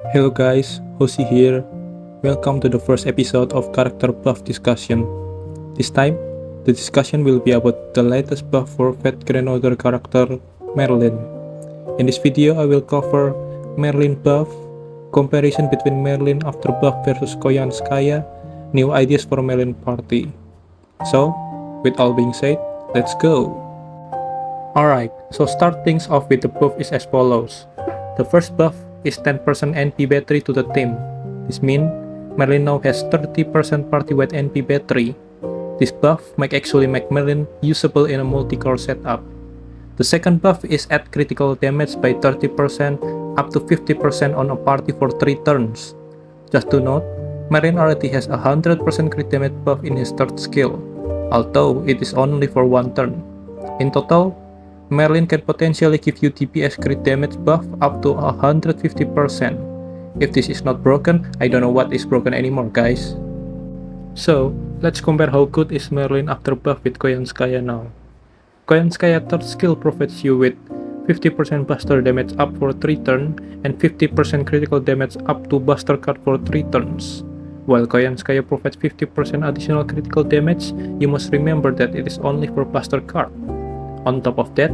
Hello guys, Hoshi here. Welcome to the first episode of Character Buff Discussion. This time, the discussion will be about the latest buff for Fate Grand Order character, Merlin. In this video, I will cover Merlin buff, comparison between Merlin after buff versus Koyanskaya, new ideas for Merlin party. So, with all being said, let's go! Alright, so start things off with the buff is as follows. The first buff is 10% NP battery to the team. This means Merlin now has 30% party-wide NP battery. This buff might actually make Merlin usable in a multi-core setup. The second buff is add critical damage by 30% up to 50% on a party for 3 turns. Just to note, Merlin already has a 100% crit damage buff in his third skill, although it is only for 1 turn. In total, Merlin can potentially give you DPS crit damage buff up to 150%. If this is not broken, I don't know what is broken anymore, guys. So, let's compare how good is Merlin after buff with Koyanskaya now. Koyanskaya third skill provides you with 50% buster damage up for 3 turns and 50% critical damage up to buster card for 3 turns. While Koyanskaya provides 50% additional critical damage, you must remember that it is only for buster card. On top of that,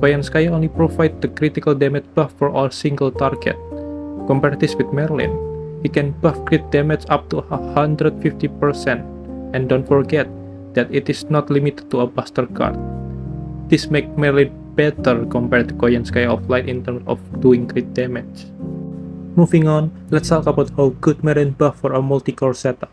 Koyanskaya only provides the critical damage buff for all single target. Compare this with Merlin. He can buff crit damage up to 150%, and don't forget that it is not limited to a buster card. This makes Merlin better compared to Koyanskaya of Light in terms of doing crit damage. Moving on, let's talk about how good Merlin buff for a multi-core setup.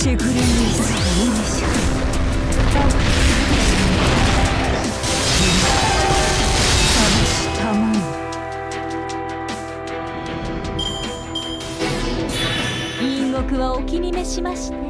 シグリミスミニシャ試したもの隣国はお気に召しまして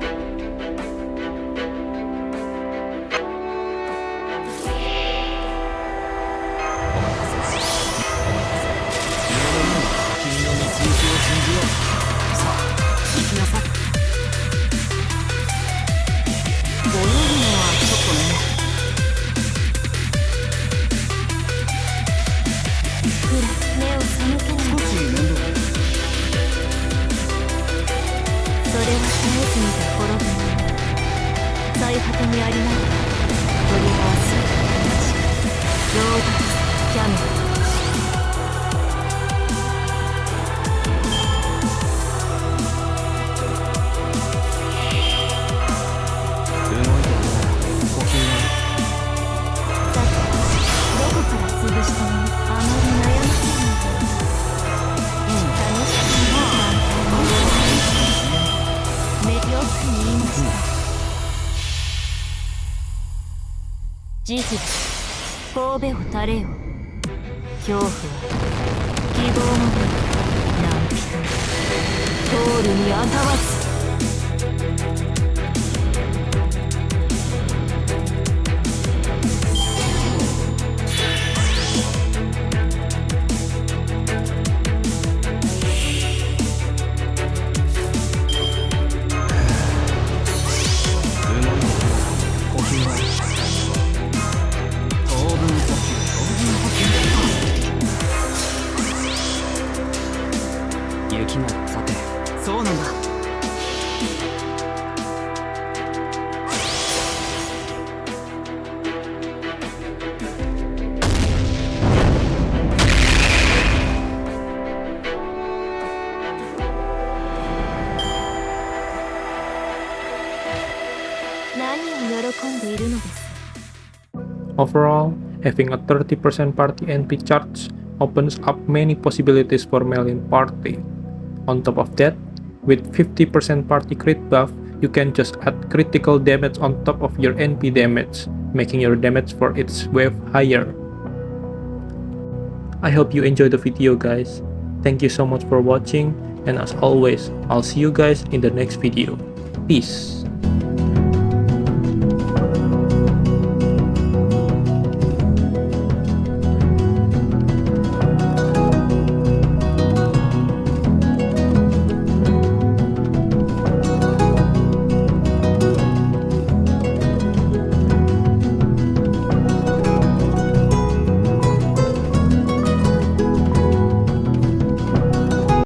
最果てにありながらトリガースローダスキャメル慈悲だ神戸を垂れよ恐怖は希望もない何人トールにあたわず雪もさてそうなんだ何を喜んでいるのです Overall, having a 30% party NP charge opens up many possibilities for Melian party. On top of that, with 50% party crit buff, you can just add critical damage on top of your NP damage, making your damage for its wave higher. I hope you enjoyed the video guys. Thank you so much for watching, and as always, I'll see you guys in the next video. Peace!